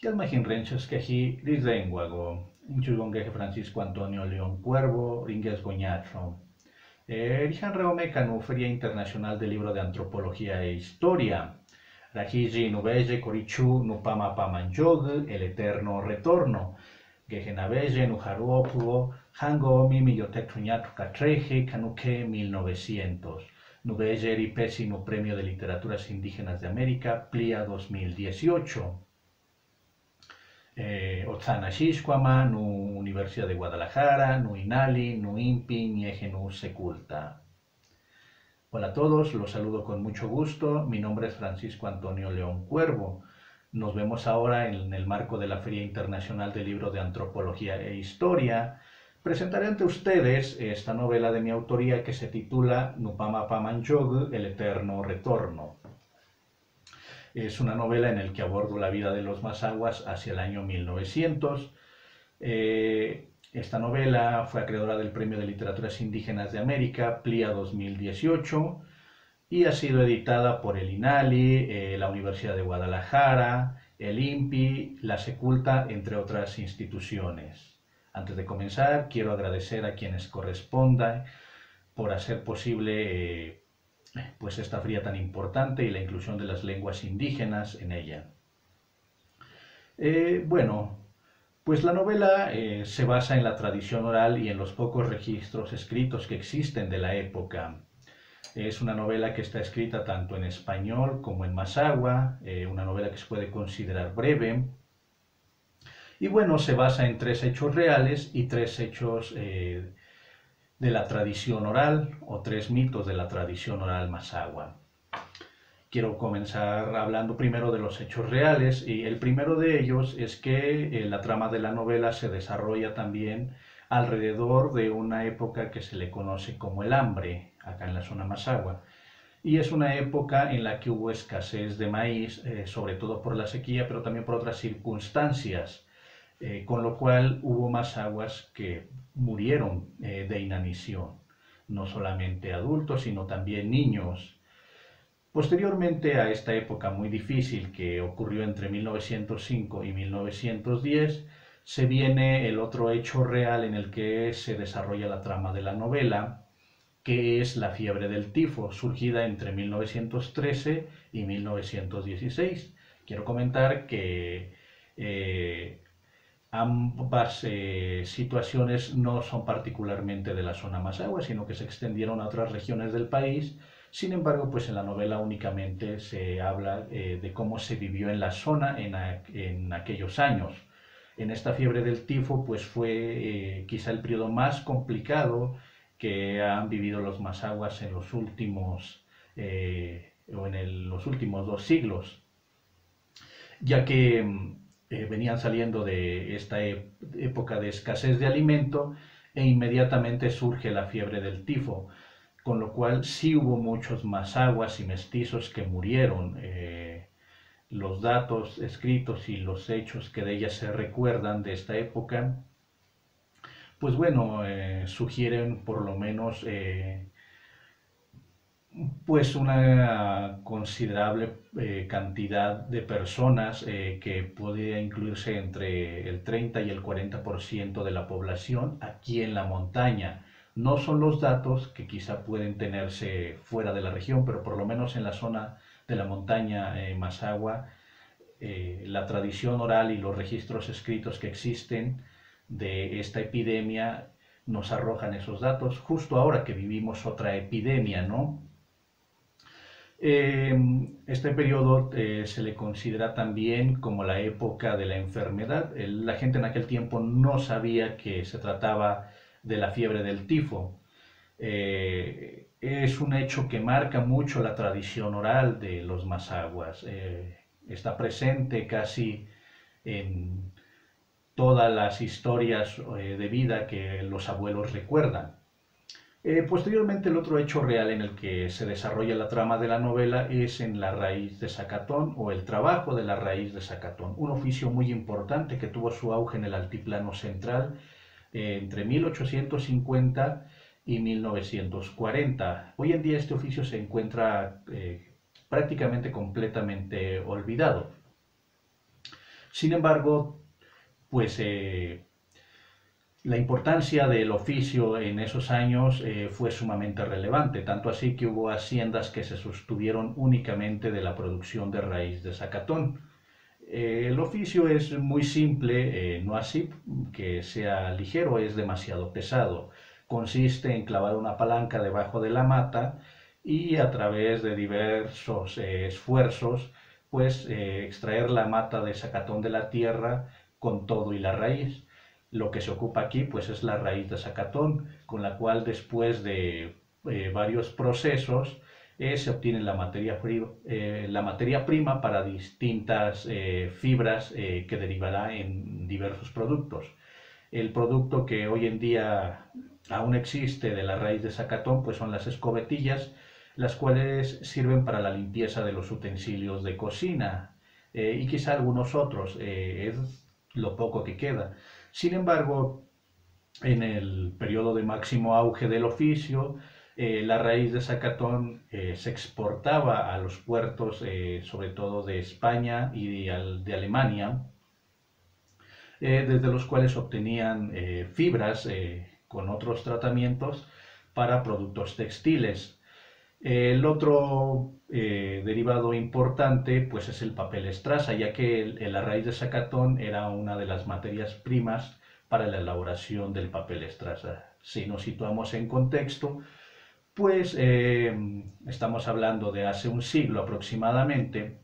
Yalmajinrenchas queji Rizenguago, Inchulgongeje Francisco Antonio León Cuervo, Ringues Goñacho. Rijan Reome Canu Feria Internacional del Libro de Antropología e Historia. Rajiji Nubelle Corichu Nupama Pamanjog, El Eterno Retorno. Gejenabelle Nujaruopuo, Hango Mimi Yotetruñatu Catreje, Canuque 1900. Nubelle Ripesi no Premio de Literaturas Indígenas de América, Plia 2018. Otzana Xixcuama, nu Universidad de Guadalajara, nu INALI, nu INPI, Nieje, nu Seculta. Hola a todos, los saludo con mucho gusto. Mi nombre es Francisco Antonio León Cuervo. Nos vemos ahora en el marco de la Feria Internacional del Libro de Antropología e Historia. Presentaré ante ustedes esta novela de mi autoría que se titula Nupama Pamanjog, El Eterno Retorno. Es una novela en la que abordo la vida de los mazahuas hacia el año 1900. Esta novela fue acreedora del Premio de Literaturas Indígenas de América, Plia 2018, y ha sido editada por el INALI, la Universidad de Guadalajara, el INPI, la Seculta, entre otras instituciones. Antes de comenzar, quiero agradecer a quienes correspondan por hacer posible pues esta feria tan importante y la inclusión de las lenguas indígenas en ella. Bueno, pues la novela se basa en la tradición oral y en los pocos registros escritos que existen de la época. Es una novela que está escrita tanto en español como en mazahua, una novela que se puede considerar breve. Y bueno, se basa en 3 hechos reales y 3 hechos de la tradición oral, o 3 mitos de la tradición oral mazahua. Quiero comenzar hablando primero de los hechos reales, y el primero de ellos es que la trama de la novela se desarrolla también alrededor de una época que se le conoce como el hambre, acá en la zona mazahua. Y es una época en la que hubo escasez de maíz, sobre todo por la sequía, pero también por otras circunstancias, con lo cual hubo mazahuas que murieron de inanición, no solamente adultos, sino también niños. Posteriormente a esta época muy difícil que ocurrió entre 1905 y 1910, se viene el otro hecho real en el que se desarrolla la trama de la novela, que es la fiebre del tifo, surgida entre 1913 y 1916. Quiero comentar que ambas situaciones no son particularmente de la zona mazahua, sino que se extendieron a otras regiones del país. Sin embargo, pues en la novela únicamente se habla de cómo se vivió en la zona en aquellos años. En esta fiebre del tifo, pues fue quizá el periodo más complicado que han vivido los mazahuas en los últimos, los últimos 2 siglos, ya que venían saliendo de esta época de escasez de alimento e inmediatamente surge la fiebre del tifo, con lo cual sí hubo muchos mazahuas y mestizos que murieron. Los datos escritos y los hechos que de ella se recuerdan de esta época, pues bueno, sugieren por lo menos pues una considerable cantidad de personas que podría incluirse entre el 30 y el 40% de la población aquí en la montaña. No son los datos que quizá pueden tenerse fuera de la región, pero por lo menos en la zona de la montaña mazahua, la tradición oral y los registros escritos que existen de esta epidemia nos arrojan esos datos, justo ahora que vivimos otra epidemia, ¿no? Este periodo se le considera también como la época de la enfermedad. La gente en aquel tiempo no sabía que se trataba de la fiebre del tifo. Es un hecho que marca mucho la tradición oral de los mazahuas. Está presente casi en todas las historias de vida que los abuelos recuerdan. Posteriormente, el otro hecho real en el que se desarrolla la trama de la novela es en la raíz de Zacatón, o el trabajo de la raíz de Zacatón, un oficio muy importante que tuvo su auge en el altiplano central entre 1850 y 1940. Hoy en día este oficio se encuentra prácticamente completamente olvidado. Sin embargo, pues la importancia del oficio en esos años fue sumamente relevante, tanto así que hubo haciendas que se sostuvieron únicamente de la producción de raíz de zacatón. El oficio es muy simple, no así que sea ligero, es demasiado pesado. Consiste en clavar una palanca debajo de la mata y a través de diversos esfuerzos, pues extraer la mata de zacatón de la tierra con todo y la raíz. Lo que se ocupa aquí, pues es la raíz de zacatón, con la cual después de varios procesos, se obtiene la materia prima para distintas fibras que derivará en diversos productos. El producto que hoy en día aún existe de la raíz de zacatón pues son las escobetillas, las cuales sirven para la limpieza de los utensilios de cocina y quizá algunos otros, es lo poco que queda. Sin embargo, en el periodo de máximo auge del oficio, la raíz de zacatón se exportaba a los puertos, sobre todo de España y de Alemania, desde los cuales obtenían fibras con otros tratamientos para productos textiles. El otro derivado importante pues es el papel estraza, ya que la raíz de zacatón era una de las materias primas para la elaboración del papel estraza. Si nos situamos en contexto, pues estamos hablando de hace un siglo aproximadamente.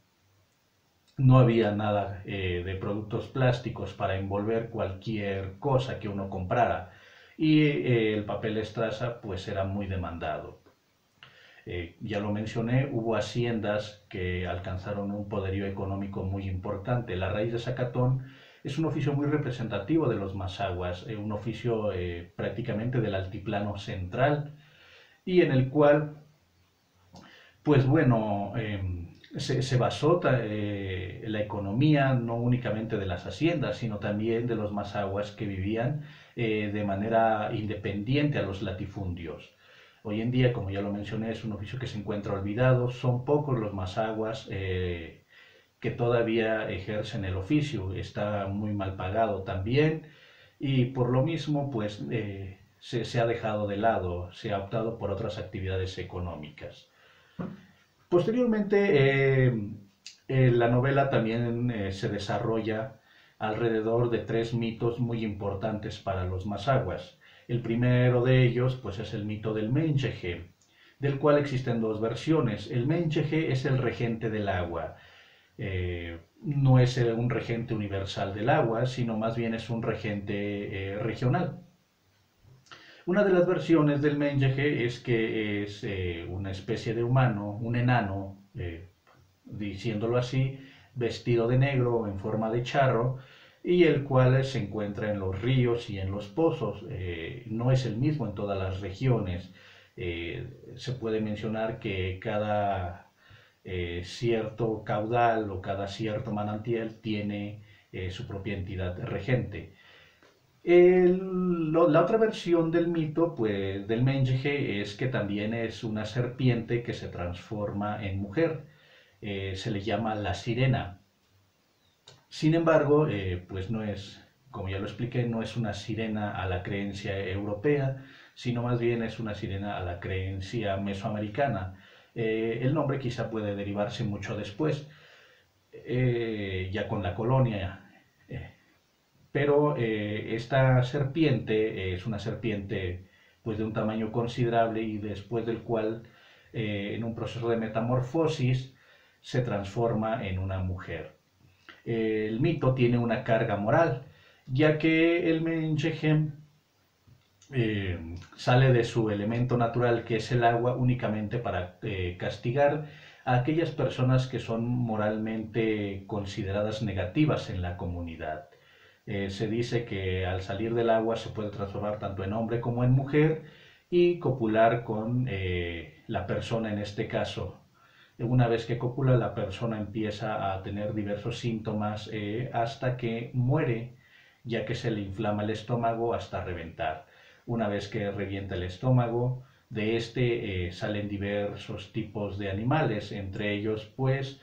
No había nada de productos plásticos para envolver cualquier cosa que uno comprara y el papel estraza pues era muy demandado. Ya lo mencioné, hubo haciendas que alcanzaron un poderío económico muy importante. La raíz de zacatón es un oficio muy representativo de los mazahuas, un oficio prácticamente del altiplano central y en el cual, pues bueno, se basó la economía no únicamente de las haciendas, sino también de los mazahuas que vivían de manera independiente a los latifundios. Hoy en día, como ya lo mencioné, es un oficio que se encuentra olvidado. Son pocos los mazahuas que todavía ejercen el oficio. Está muy mal pagado también y por lo mismo, pues se ha dejado de lado, se ha optado por otras actividades económicas. Posteriormente, la novela también se desarrolla alrededor de tres mitos muy importantes para los mazahuas. El primero de ellos pues, es el mito del Mencheje, del cual existen dos versiones. El Mencheje es el regente del agua. No es un regente universal del agua, sino más bien es un regente regional. Una de las versiones del Mengeje es que es una especie de humano, un enano, diciéndolo así, vestido de negro en forma de charro, y el cual se encuentra en los ríos y en los pozos. No es el mismo en todas las regiones. Se puede mencionar que cada cierto caudal o cada cierto manantial tiene su propia entidad regente. La otra versión del mito, pues, del Mengeje es que también es una serpiente que se transforma en mujer. Se le llama la sirena. Sin embargo, pues no es, como ya lo expliqué, no es una sirena a la creencia europea, sino más bien es una sirena a la creencia mesoamericana. El nombre quizá puede derivarse mucho después, ya con la colonia. Pero esta serpiente es una serpiente pues de un tamaño considerable y después del cual en un proceso de metamorfosis se transforma en una mujer. El mito tiene una carga moral, ya que el Menchejem sale de su elemento natural, que es el agua, únicamente para castigar a aquellas personas que son moralmente consideradas negativas en la comunidad. Se dice que al salir del agua se puede transformar tanto en hombre como en mujer y copular con la persona en este caso. Una vez que copula, la persona empieza a tener diversos síntomas hasta que muere, ya que se le inflama el estómago hasta reventar. Una vez que revienta el estómago, de este salen diversos tipos de animales, entre ellos pues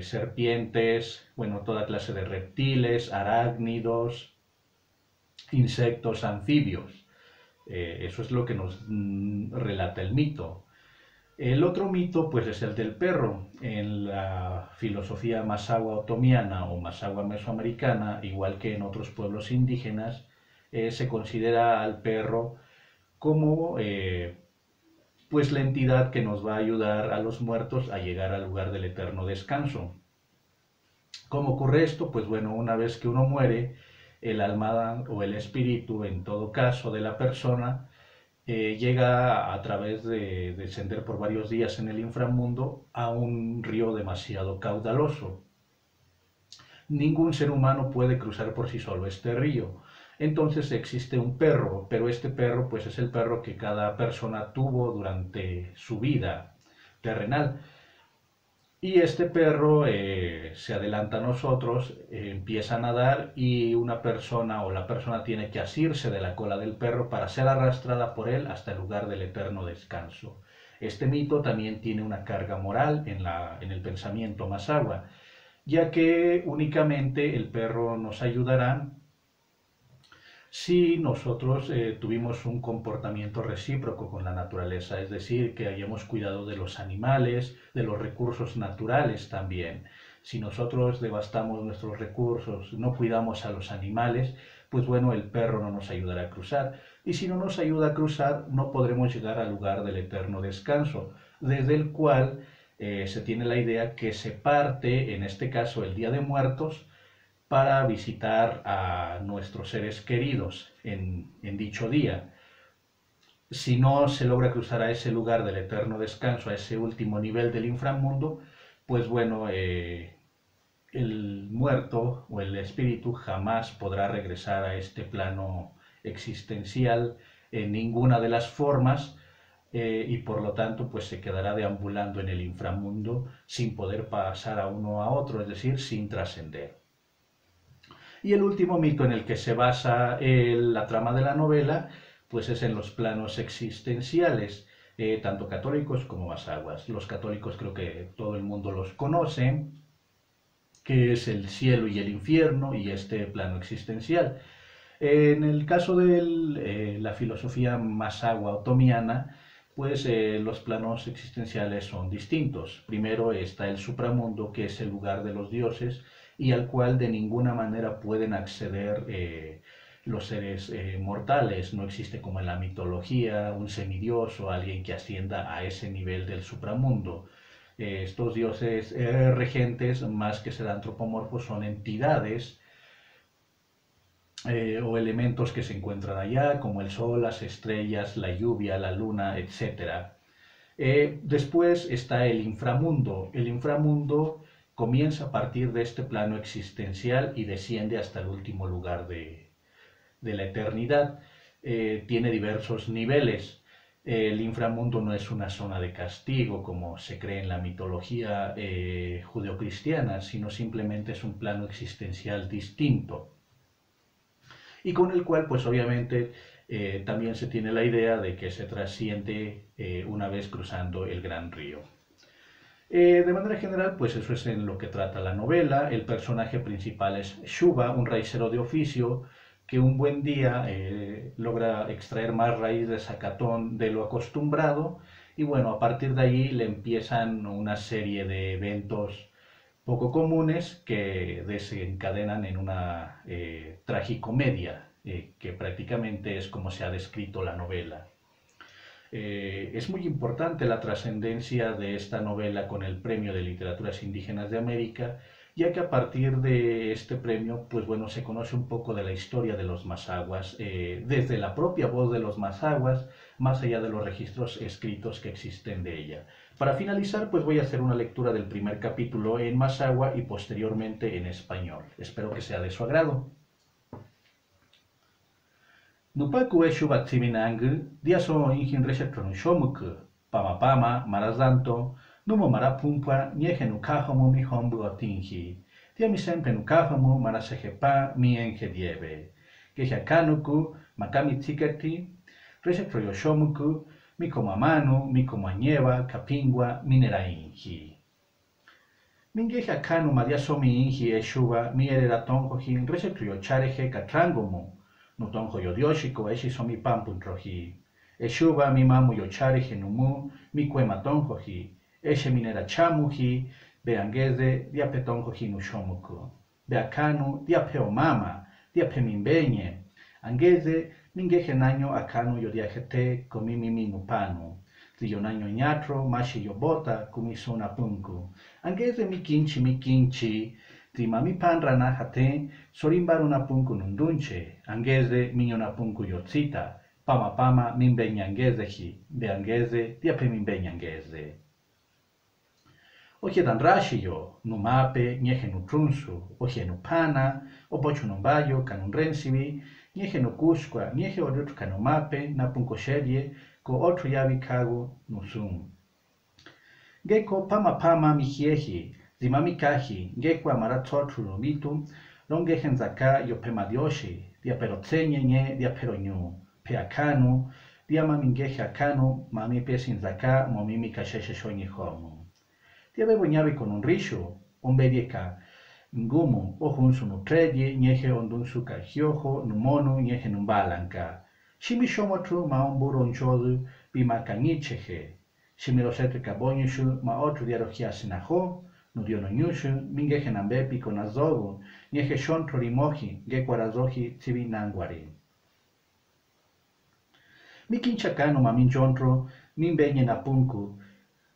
serpientes, bueno, toda clase de reptiles, arácnidos, insectos, anfibios. Eso es lo que nos relata el mito. El otro mito, pues, es el del perro. En la filosofía masagua otomiana o masagua mesoamericana, igual que en otros pueblos indígenas, se considera al perro como pues la entidad que nos va a ayudar a los muertos a llegar al lugar del eterno descanso. ¿Cómo ocurre esto? Pues bueno, una vez que uno muere, el alma o el espíritu, en todo caso, de la persona, llega a través de descender por varios días en el inframundo a un río demasiado caudaloso. Ningún ser humano puede cruzar por sí solo este río. Entonces existe un perro, pero este perro pues es el perro que cada persona tuvo durante su vida terrenal. Y este perro se adelanta a nosotros, empieza a nadar y una persona o la persona tiene que asirse de la cola del perro para ser arrastrada por él hasta el lugar del eterno descanso. Este mito también tiene una carga moral en el pensamiento masagua, ya que únicamente el perro nos ayudará si nosotros tuvimos un comportamiento recíproco con la naturaleza, es decir, que hayamos cuidado de los animales, de los recursos naturales también. Si nosotros devastamos nuestros recursos, no cuidamos a los animales, pues bueno, el perro no nos ayudará a cruzar. Y si no nos ayuda a cruzar, no podremos llegar al lugar del eterno descanso, desde el cual se tiene la idea que se parte, en este caso el Día de Muertos, para visitar a nuestros seres queridos en dicho día. Si no se logra cruzar a ese lugar del eterno descanso, a ese último nivel del inframundo, pues bueno, el muerto o el espíritu jamás podrá regresar a este plano existencial en ninguna de las formas, y por lo tanto pues se quedará deambulando en el inframundo sin poder pasar a uno a otro, es decir, sin trascender. Y el último mito en el que se basa la trama de la novela, pues es en los planos existenciales, tanto católicos como masaguas. Los católicos creo que todo el mundo los conoce, que es el cielo y el infierno y este plano existencial. En el caso de la filosofía masagua otomiana, pues los planos existenciales son distintos. Primero está el supramundo, que es el lugar de los dioses y al cual de ninguna manera pueden acceder los seres mortales. No existe como en la mitología un semidios o alguien que ascienda a ese nivel del supramundo. Estos dioses regentes, más que ser antropomorfos, son entidades o elementos que se encuentran allá, como el sol, las estrellas, la lluvia, la luna, etc. Después está el inframundo. El inframundo comienza a partir de este plano existencial y desciende hasta el último lugar de la eternidad. Tiene diversos niveles. El inframundo no es una zona de castigo como se cree en la mitología judeocristiana, sino simplemente es un plano existencial distinto y con el cual pues obviamente también se tiene la idea de que se trasciende una vez cruzando el gran río. De manera general, pues eso es en lo que trata la novela. El personaje principal es Shuba, un raicero de oficio que un buen día logra extraer más raíz de zacatón de lo acostumbrado y bueno, a partir de ahí le empiezan una serie de eventos poco comunes que desencadenan en una tragicomedia, que prácticamente es como se ha descrito la novela. Es muy importante la trascendencia de esta novela con el Premio de Literaturas Indígenas de América, ya que a partir de este premio, pues bueno, se conoce un poco de la historia de los mazaguas, desde la propia voz de los mazaguas, más allá de los registros escritos que existen de ella. Para finalizar, pues voy a hacer una lectura del primer capítulo en mazagua y posteriormente en español. Espero que sea de su agrado. Nupaku eshu batsiminang, diaso injin reshetron shomuku, pama marazanto, numo marapumpa, nieje nukahomu mi hombu otinji, diami sempe nukahomu marasejepa mi engediebe, gejakanuku, makami tsiketi, reshetro shomuku, mi como amanu, mi como añeva, capingua, minerainji. Mingeja kanu madiaso mi inji eshuba mi erera tonjo jin resetrio chareje katrangomu. No tonjo yo dioshiko eshi so mi pampun troji. Eshuba mi mamu yo chareje numu mi cuema tonjo ji. Eshe minera chamu ji beangeze diape tonjo ji nushomuku. Beakanu diapeo mama diape mimbeñe. Angeze mingeje naño akanu yo diajete komi mimi nupanu. Yo naño ñatro, mashi yo bota, kumisuna punku. Angeze mi kinchi, ti mami panra najate, sorimbaru na punku nundunche, angeze miño na punku yotzita, pama mimbeña angeze ji, be angeze, diape mimbeña angeze. Oje dan rashi yo, numape, ñeje nutrunsu, oje nupana, opochu numbayo, kanun rensibi, ñeje nukuskwa, ñeje odutru kanumape, na punko sherie, ko otro yavi kago nusum. Geko pama mijieji, zimami kaji, geko amaratotru robitu, longejen zaka yo pemadioshi, dia perotsenye nye, dia peronyu, peakanu, dia mamingeje akanu, mami pesin zaka, momimi kasheshe shonyi homu. Dia bebo ñavi con un rishu, un bedieka, ngumu, ojunsu nutredye, ñeje ondunsu kajiojo, numonu, ñeje numbalanka. Shimi shomotru ma omburo nchodu bima kangicheje. Shimi rosete kabonyushu ma otru diarojia sinajo, nudiono nyushu, mingeje nambepi con azogu, ñeje shontro rimoji, gekwarazoji tsibi nangwari. Mi kinchakano ma minchontro, minbeñe napunku,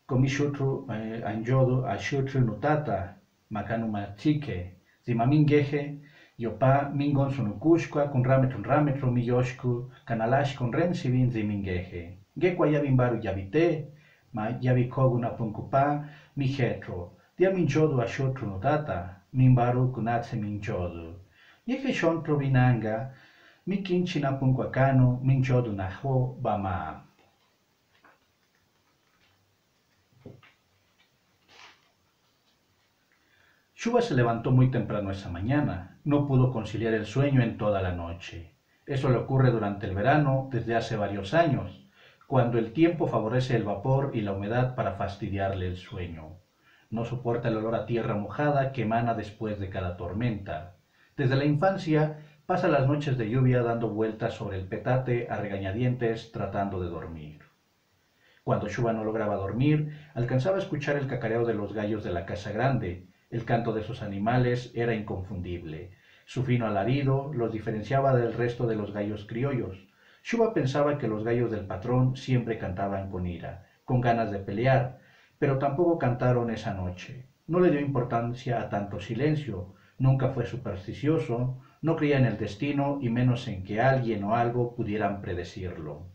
komishutru anjodu ashutru nutata, makanu matike, zima mingeje, yopa mingon sunukushkwa kun rametro mi yoshku kanalash kun rensibin zimingeje. Gekwa yabimbaru yabite, ma yabikogu na punkupa mi hetro. Dia minjodu ashotru notata, minbaru kunatse minjodu. Yeje shontro binanga, mi kinchi na punkwakano minjodu naho bama. Shuba se levantó muy temprano esa mañana, no pudo conciliar el sueño en toda la noche. Eso le ocurre durante el verano desde hace varios años, cuando el tiempo favorece el vapor y la humedad para fastidiarle el sueño. No soporta el olor a tierra mojada que emana después de cada tormenta. Desde la infancia pasa las noches de lluvia dando vueltas sobre el petate a regañadientes tratando de dormir. Cuando Shuba no lograba dormir, alcanzaba a escuchar el cacareo de los gallos de la casa grande. El canto de esos animales era inconfundible. Su fino alarido los diferenciaba del resto de los gallos criollos. Shuba pensaba que los gallos del patrón siempre cantaban con ira, con ganas de pelear, pero tampoco cantaron esa noche. No le dio importancia a tanto silencio, nunca fue supersticioso, no creía en el destino y menos en que alguien o algo pudieran predecirlo.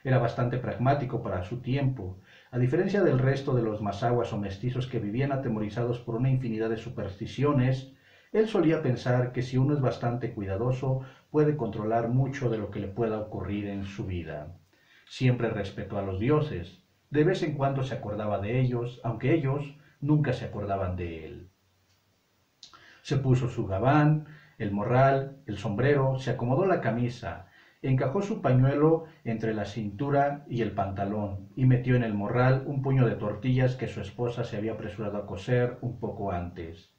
Era bastante pragmático para su tiempo. A diferencia del resto de los mazahuas o mestizos que vivían atemorizados por una infinidad de supersticiones, él solía pensar que si uno es bastante cuidadoso, puede controlar mucho de lo que le pueda ocurrir en su vida. Siempre respetó a los dioses. De vez en cuando se acordaba de ellos, aunque ellos nunca se acordaban de él. Se puso su gabán, el morral, el sombrero, se acomodó la camisa, encajó su pañuelo entre la cintura y el pantalón y metió en el morral un puño de tortillas que su esposa se había apresurado a coser un poco antes.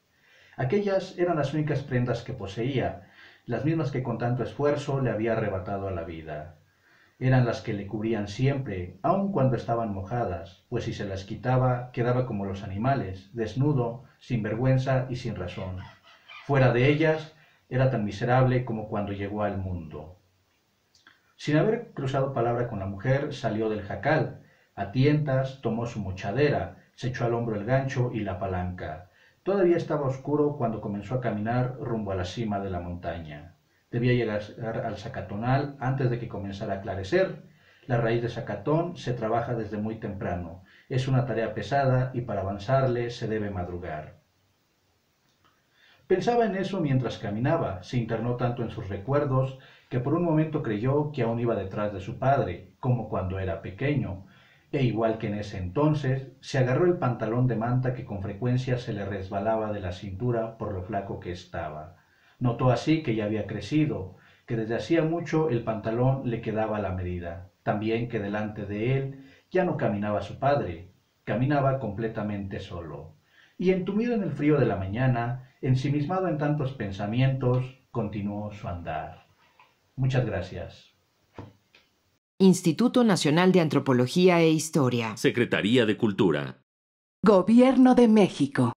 Aquellas eran las únicas prendas que poseía, las mismas que con tanto esfuerzo le había arrebatado a la vida. Eran las que le cubrían siempre, aun cuando estaban mojadas, pues si se las quitaba quedaba como los animales, desnudo, sin vergüenza y sin razón. Fuera de ellas era tan miserable como cuando llegó al mundo. Sin haber cruzado palabra con la mujer, salió del jacal. A tientas tomó su mochadera, se echó al hombro el gancho y la palanca. Todavía estaba oscuro cuando comenzó a caminar rumbo a la cima de la montaña. Debía llegar al Zacatonal antes de que comenzara a aclarecer. La raíz de Zacatón se trabaja desde muy temprano. Es una tarea pesada y para avanzarle se debe madrugar. Pensaba en eso mientras caminaba, se internó tanto en sus recuerdos que por un momento creyó que aún iba detrás de su padre, como cuando era pequeño, e igual que en ese entonces, se agarró el pantalón de manta que con frecuencia se le resbalaba de la cintura por lo flaco que estaba. Notó así que ya había crecido, que desde hacía mucho el pantalón le quedaba a la medida, también que delante de él ya no caminaba su padre, caminaba completamente solo. y entumido en el frío de la mañana, ensimismado en tantos pensamientos, continuó su andar. Muchas gracias. Instituto Nacional de Antropología e Historia. Secretaría de Cultura. Gobierno de México.